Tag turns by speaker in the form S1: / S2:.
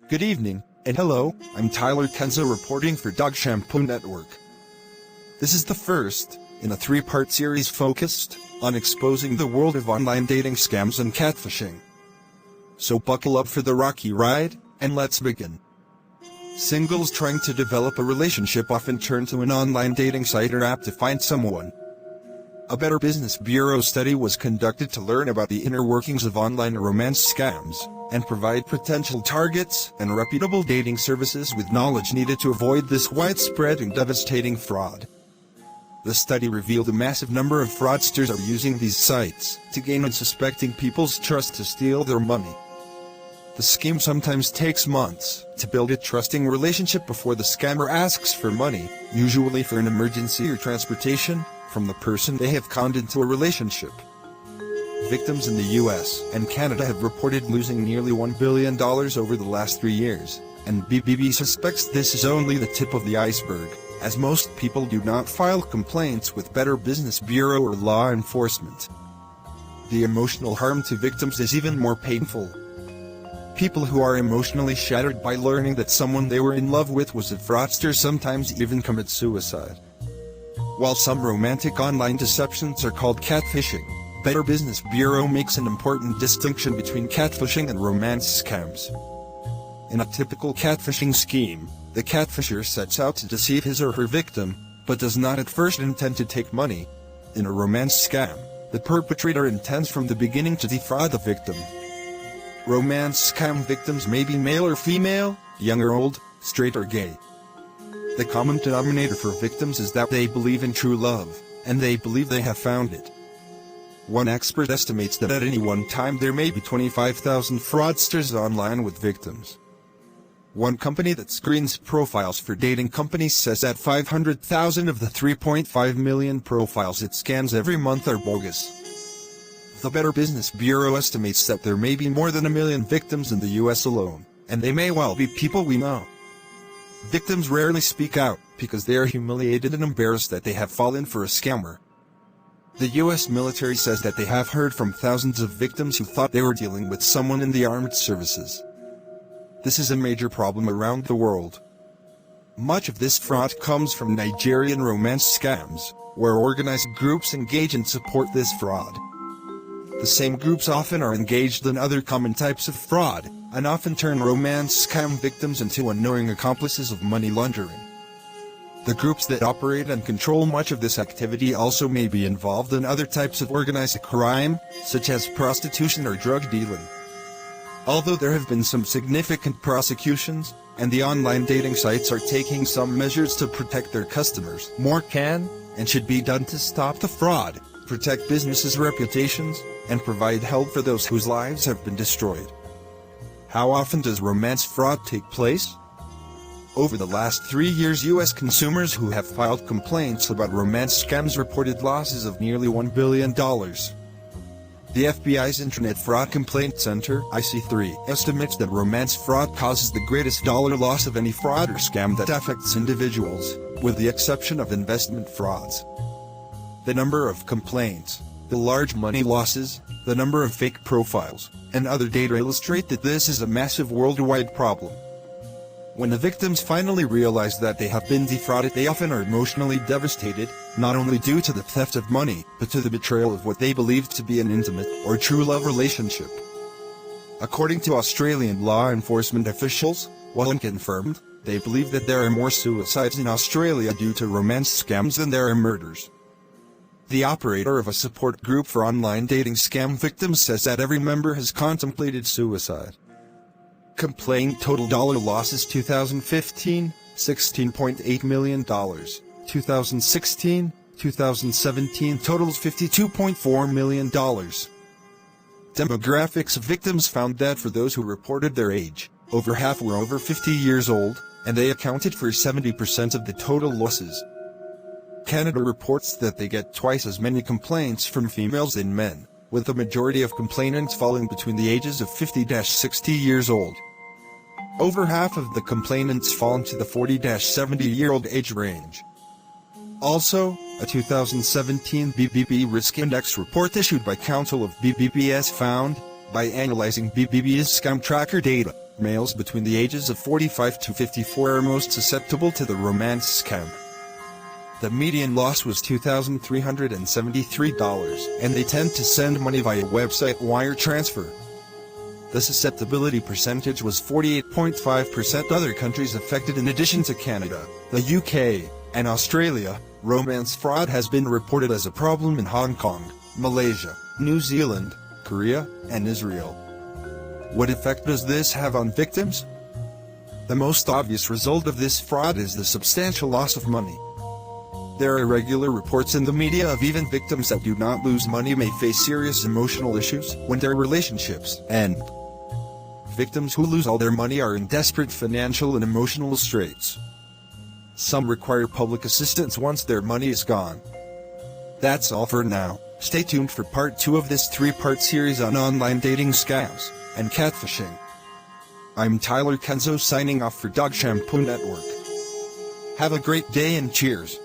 S1: Good evening, and hello, I'm Tyler Kenza reporting for Dog Shampoo Network. This is the first in a three-part series focused on exposing the world of online dating scams and catfishing. So buckle up for the rocky ride, and let's begin. Singles trying to develop a relationship often turn to an online dating site or app to find someone. A Better Business Bureau study was conducted to learn about the inner workings of online romance scams, and provide potential targets and reputable dating services with knowledge needed to avoid this widespread and devastating fraud. The study revealed a massive number of fraudsters are using these sites to gain unsuspecting people's trust to steal their money. The scheme sometimes takes months to build a trusting relationship before the scammer asks for money, usually for an emergency or transportation, from the person they have conned into a relationship. Victims in the US and Canada have reported losing nearly $1 billion over the last 3 years, and BBB suspects this is only the tip of the iceberg, as most people do not file complaints with Better Business Bureau or law enforcement. The emotional harm to victims is even more painful. People who are emotionally shattered by learning that someone they were in love with was a fraudster sometimes even commit suicide. While some romantic online deceptions are called catfishing, Better Business Bureau makes an important distinction between catfishing and romance scams. In a typical catfishing scheme, the catfisher sets out to deceive his or her victim, but does not at first intend to take money. In a romance scam, the perpetrator intends from the beginning to defraud the victim. Romance scam victims may be male or female, young or old, straight or gay. The common denominator for victims is that they believe in true love, and they believe they have found it. One expert estimates that at any one time there may be 25,000 fraudsters online with victims. One company that screens profiles for dating companies says that 500,000 of the 3.5 million profiles it scans every month are bogus. The Better Business Bureau estimates that there may be more than 1 million victims in the US alone, and they may well be people we know. Victims rarely speak out because they are humiliated and embarrassed that they have fallen for a scammer. The US military says that they have heard from thousands of victims who thought they were dealing with someone in the armed services. This is a major problem around the world. Much of this fraud comes from Nigerian romance scams, where organized groups engage and support this fraud. The same groups often are engaged in other common types of fraud, and often turn romance scam victims into unknowing accomplices of money laundering. The groups that operate and control much of this activity also may be involved in other types of organized crime, such as prostitution or drug dealing. Although there have been some significant prosecutions, and the online dating sites are taking some measures to protect their customers, more can and should be done to stop the fraud, protect businesses' reputations, and provide help for those whose lives have been destroyed. How often does romance fraud take place? Over the last 3 years, US consumers who have filed complaints about romance scams reported losses of nearly $1 billion. The FBI's Internet Fraud Complaint Center (IC3) estimates that romance fraud causes the greatest dollar loss of any fraud or scam that affects individuals, with the exception of investment frauds. The number of complaints, the large money losses, the number of fake profiles, and other data illustrate that this is a massive worldwide problem. When the victims finally realize that they have been defrauded, they often are emotionally devastated, not only due to the theft of money, but to the betrayal of what they believed to be an intimate or true love relationship. According to Australian law enforcement officials, while unconfirmed, they believe that there are more suicides in Australia due to romance scams than there are murders. The operator of a support group for online dating scam victims says that every member has contemplated suicide. Complaint total dollar losses: 2015, $16.8 million, 2016, 2017 totals $52.4 million. Demographics of victims found that for those who reported their age, over half were over 50 years old, and they accounted for 70% of the total losses. Canada reports that they get twice as many complaints from females than men, with the majority of complainants falling between the ages of 50-60 years old. Over half of the complainants fall into the 40-70-year-old age range. Also, a 2017 BBB Risk Index report issued by Council of BBBs found, by analyzing BBB's scam tracker data, Males between the ages of 45 to 54 are most susceptible to the romance scam. The median loss was $2,373, and they tend to send money via website wire transfer. The susceptibility percentage was 48.5%. Other countries affected in addition to Canada, the UK, and Australia. Romance fraud has been reported as a problem in Hong Kong, Malaysia, New Zealand, Korea, and Israel. What effect does this have on victims? The most obvious result of this fraud is the substantial loss of money. There are regular reports in the media of even victims that do not lose money may face serious emotional issues when their relationships end. Victims who lose all their money are in desperate financial and emotional straits. Some require public assistance once their money is gone. That's all for now. Stay tuned for part 2 of this 3-part series on online dating scams and catfishing. I'm Tyler Kenzo signing off for Dog Shampoo Network. Have a great day and cheers.